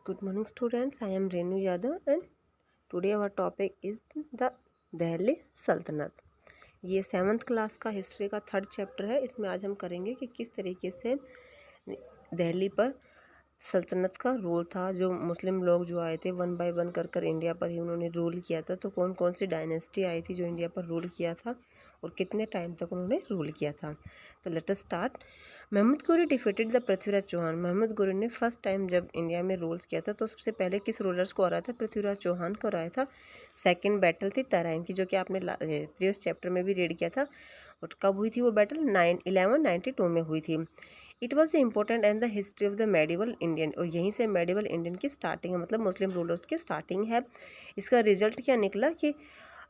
Good morning students, I am Renu Yadav and today our topic is the Delhi सल्तनत। ये 7th class का history का 3rd chapter है। इसमें आज हम करेंगे कि किस तरीके से दिल्ली पर सल्तनत का रूल था। जो मुस्लिम लोग जो आए थे वन बाय वन कर कर इंडिया पर ही उन्होंने रूल किया था। तो कौन कौन सी डायनेस्टी आई थी जो इंडिया पर रूल किया था और कितने टाइम तक उन्होंने रूल किया था। तो let us start. Mahmud Ghori defeated the Prithviraj Chauhan. Mahmud Ghori ने फर्स्ट टाइम जब इंडिया में रूल्स किया था तो सबसे पहले किस रूलर्स को हराया था? पृथ्वीराज चौहान को हराया था। सेकेंड बैटल थी तराइन की, जो कि आपने प्रीवियस चैप्टर में भी रीड किया था। और कब हुई थी वो बैटल? 1192 में हुई थी। It was the important and the history of the medieval Indian. और यहीं से मेडिवल इंडियन की स्टार्टिंग है, मतलब मुस्लिम रूलर्स की स्टार्टिंग है। इसका रिजल्ट क्या निकला कि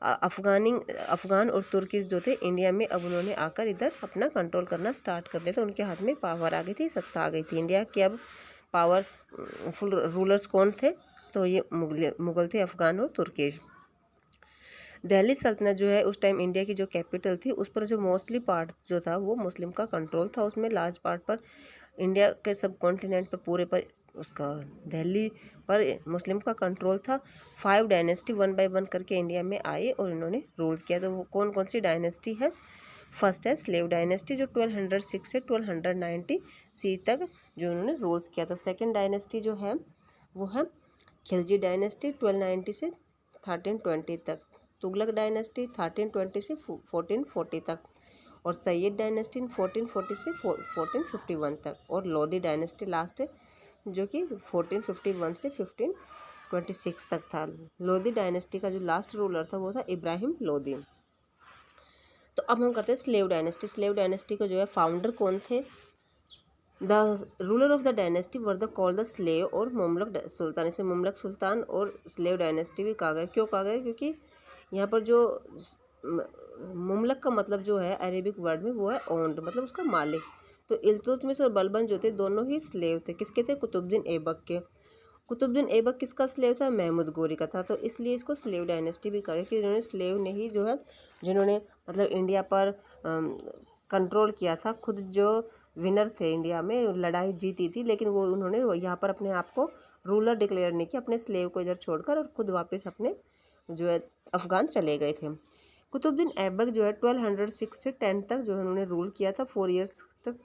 अफ़गान और तुर्किस जो थे इंडिया में, अब उन्होंने आकर इधर अपना कंट्रोल करना स्टार्ट कर दिया। तो उनके हाथ में पावर आ गई थी, सत्ता आ गई थी। इंडिया के अब पावरफुल रूलर्स कौन थे? तो ये मुगल थे, अफ़गान और तुर्किश। दिल्ली सल्तनत जो है उस टाइम इंडिया की जो कैपिटल थी उस पर जो मोस्टली पार्ट जो था वो मुस्लिम का कंट्रोल था। उसमें लार्ज पार्ट पर इंडिया के सब कॉन्टिनेंट पर पूरे पर उसका दिल्ली पर मुस्लिम का कंट्रोल था। 5 डायनेस्टी वन बाय वन करके इंडिया में आए और इन्होंने रूल किया। तो वो कौन कौन सी डायनेस्टी है? फर्स्ट है स्लेव डायनेस्टी जो 1206 से 1290 सी तक जो उन्होंने रूल्स किया था। सेकेंड डायनेस्टी जो है वो है खिलजी डायनेस्टी 1290 से 1320 तक। तुगलक डायनेस्टी 1320 से 1440 तक। और सैयद डायनेस्टी 1440 से 1451 तक। और लोधी डायनेस्टी लास्ट है जो कि 1451 से 1526 तक था। लोधी डायनेस्टी का जो लास्ट रूलर था वो था इब्राहिम लोधी। तो अब हम करते हैं स्लेव डायनेस्टी। स्लेव डायनेस्टी का जो है फाउंडर कौन थे? The ruler of the dynasty were the called the slave और मुमलक सुल्तान। इसे मुमलक सुल्तान और स्लेव डायनेस्टी भी कहा गया। क्यों कहा गया? क्योंकि यहाँ पर जो मुमलक का मतलब जो है अरेबिक वर्ड में वो है ओन्ड, मतलब उसका मालिक। तो इल्तुतमिश और बलबन जो थे दोनों ही स्लेव थे। किसके थे? कुतुबुद्दीन ऐबक के। कुतुबुद्दीन ऐबक किसका स्लेव था? महमूद गोरी का था। तो इसलिए इसको स्लेव डायनेस्टी भी कहा गया कि जिन्होंने स्लेव ने ही जो है जिन्होंने मतलब इंडिया पर कंट्रोल किया था। खुद जो विनर थे इंडिया में, लड़ाई जीती थी, लेकिन वो उन्होंने यहाँ पर अपने आप को रूलर डिक्लेयर नहीं किया, अपने स्लेव को इधर छोड़कर, और खुद वापस अपने जो है अफ़गान चले गए थे। कुतुबुद्दीन ऐबक जो है 1206 से 10 तक जो है उन्होंने रूल किया था, 4 ईयर्स तक।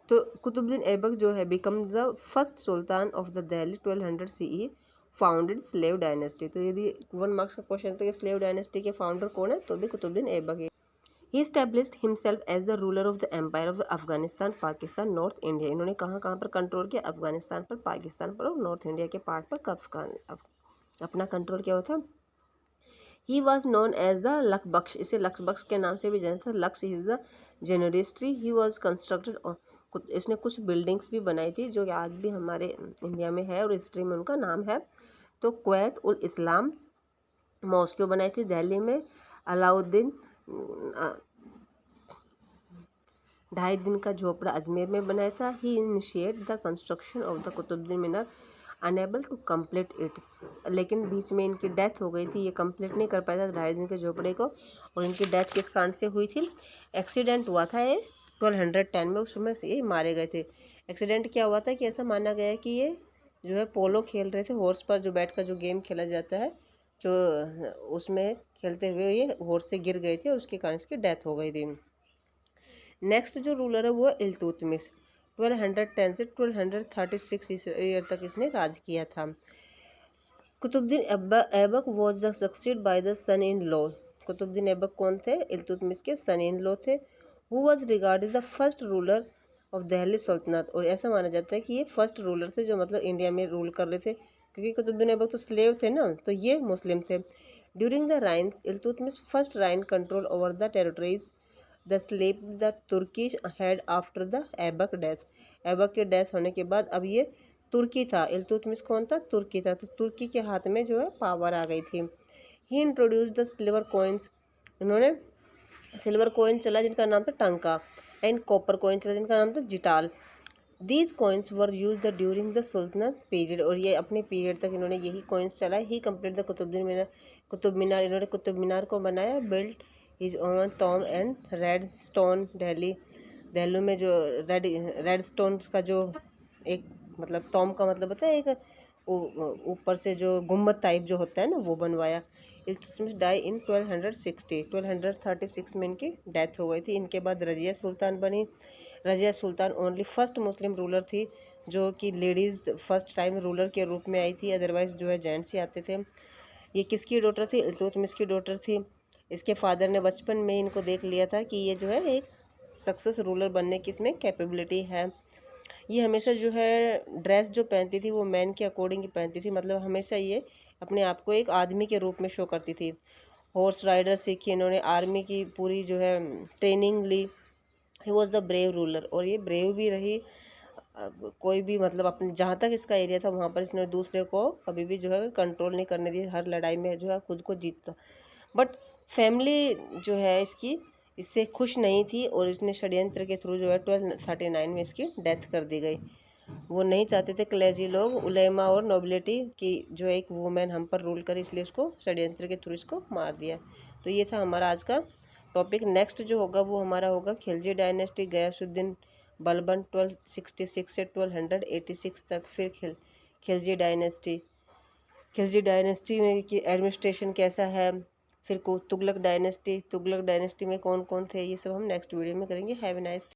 तो कुतुबुद्दीन ऐबक जो है become the first sultan of the Delhi 1200 CE, founded slave dynasty. तो यदि 1 मार्क्स का क्वेश्चन तो ये स्लेव डायनेस्टी के फाउंडर कौन है? तो भी कुतुबुद्दीन ऐबक है। ही established himself as the ruler of the empire of the Afghanistan, Pakistan, north India. इन्होंने कहाँ कहाँ पर कंट्रोल किया? अफगानिस्तान पर, पाकिस्तान पर और नॉर्थ इंडिया के पार्ट पर अपना कंट्रोल किया हुआ था। He was known as the Lakhbakhsh. इसे लखबख्श के नाम से भी जाना था। लक्स इज द जेनरिस्ट्री। He was constructed. इसने कुछ बिल्डिंग्स भी बनाई थी जो आज भी हमारे इंडिया में है और हिस्ट्री में उनका नाम है। तो कुवैत उल इस्लाम मॉस्को बनाई थी दिल्ली में। अलाउद्दीन 2.5 दिन का झोपड़ा अजमेर में बनाया था। He initiate the construction of the Qutubuddin Minar, unable to complete it. लेकिन बीच में इनकी डेथ हो गई थी, ये कंप्लीट नहीं कर पाया था 2.5 दिन के झोपड़े को। और इनकी डेथ किस कारण से हुई थी? एक्सीडेंट हुआ था ये 1210 में, उस समय से ये मारे गए थे। एक्सीडेंट क्या हुआ था कि ऐसा माना गया है कि ये जो है पोलो खेल रहे थे, हॉर्स पर जो बैठ कर जो गेम खेला जाता है, जो उसमें खेलते हुए ये हॉर्स से गिर गए थे और उसके कारण इसकी डेथ हो गई थी। नेक्स्ट जो रूलर है वो है इल्तुतमिश। 1210 से 1236 ईयर तक इसने राज किया था। Qutubuddin Aibak was the succeed by the son in law. Qutubuddin Aibak कौन थे? इल्तुतमिश के सन इन लॉ थे। Who was regarded the first ruler of Delhi sultanate. और ऐसा माना जाता है कि ये फर्स्ट रूलर थे जो मतलब इंडिया में रूल कर रहे थे, क्योंकि कुतुबुद्दीन ऐबक तो स्लेव थे ना, तो ये मुस्लिम थे। During the reigns Iltutmish first reign control over the territories the slave the Turkish had after the Aibak death. Aibak के डेथ होने के बाद अब ये तुर्की था। इल्तुतमिश कौन था? तुर्की था। तो तुर्की के हाथ में जो है पावर आ गई थी। ही इंट्रोड्यूस द सिल्वर कॉइन्स। इन्होंने सिल्वर कॉइन चला जिनका नाम था टंका, एंड कॉपर कॉइन चला जिनका नाम था Jital. These coins were use the during the sultanate period. और ये अपने पीरियड तक इन्होंने यही कॉइन्स चलाए। He complete the Qutubuddin Minar. Qutub Minar इन्होंने कुतुब मीनार को बनाया। Built his own tomb and red stone Delhi. Delhi में जो रेड स्टोन का जो एक मतलब टॉम का मतलब होता है एक ऊपर से जो गुम्बद टाइप जो होता है ना, वो बनवाया। इल्तुतमिश डाई इन 1260, 1236 में इनकी डेथ हो गई थी। इनके बाद रजिया सुल्तान बनी। Razia Sultan only first Muslim ruler थी जो कि लेडीज़ फर्स्ट टाइम रूलर के रूप में आई थी, अदरवाइज़ जो है जेंट्स ही आते थे। ये किसकी डॉटर थी? इल्तुतमिश की डॉटर थी। इसके फादर ने बचपन में इनको देख लिया था कि ये जो है एक सक्सेस रूलर बनने की इसमें कैपेबिलिटी है। ये हमेशा जो है ड्रेस जो पहनती थी वो मैन के अकॉर्डिंग ही पहनती थी, मतलब हमेशा ये अपने आप को एक आदमी के रूप में शो करती थी। हॉर्स राइडर सीखी इन्होंने, आर्मी की पूरी जो है ट्रेनिंग ली। He was the brave ruler, और ये ब्रेव भी रही। कोई भी मतलब अपने जहाँ तक इसका एरिया था वहाँ पर इसने दूसरे को कभी भी जो है कंट्रोल नहीं करने दिया, हर लड़ाई में जो है खुद को जीतता। बट फैमिली जो है इसकी इससे खुश नहीं थी, और इसने षड्यंत्र के थ्रू जो है 1239 में इसकी डेथ कर दी गई। वो नहीं चाहते थे क्लेजी लोग, उलेमा और नोबिलिटी की जो एक वुमेन हम पर रूल करे, इसलिए उसको षड्यंत्र के थ्रू इसको मार दिया। तो ये था हमारा आज का टॉपिक। नेक्स्ट जो होगा वो हमारा होगा खिलजी डायनेस्टी, गयासुद्दीन बलबन 1266 से 1286 तक। फिर खिलजी डायनेस्टी, खिलजी डायनेस्टी में कि एडमिनिस्ट्रेशन कैसा है। फिर को तुगलक डायनेस्टी, तुगलक डायनेस्टी में कौन कौन थे, ये सब हम नेक्स्ट वीडियो में करेंगे। Have a nice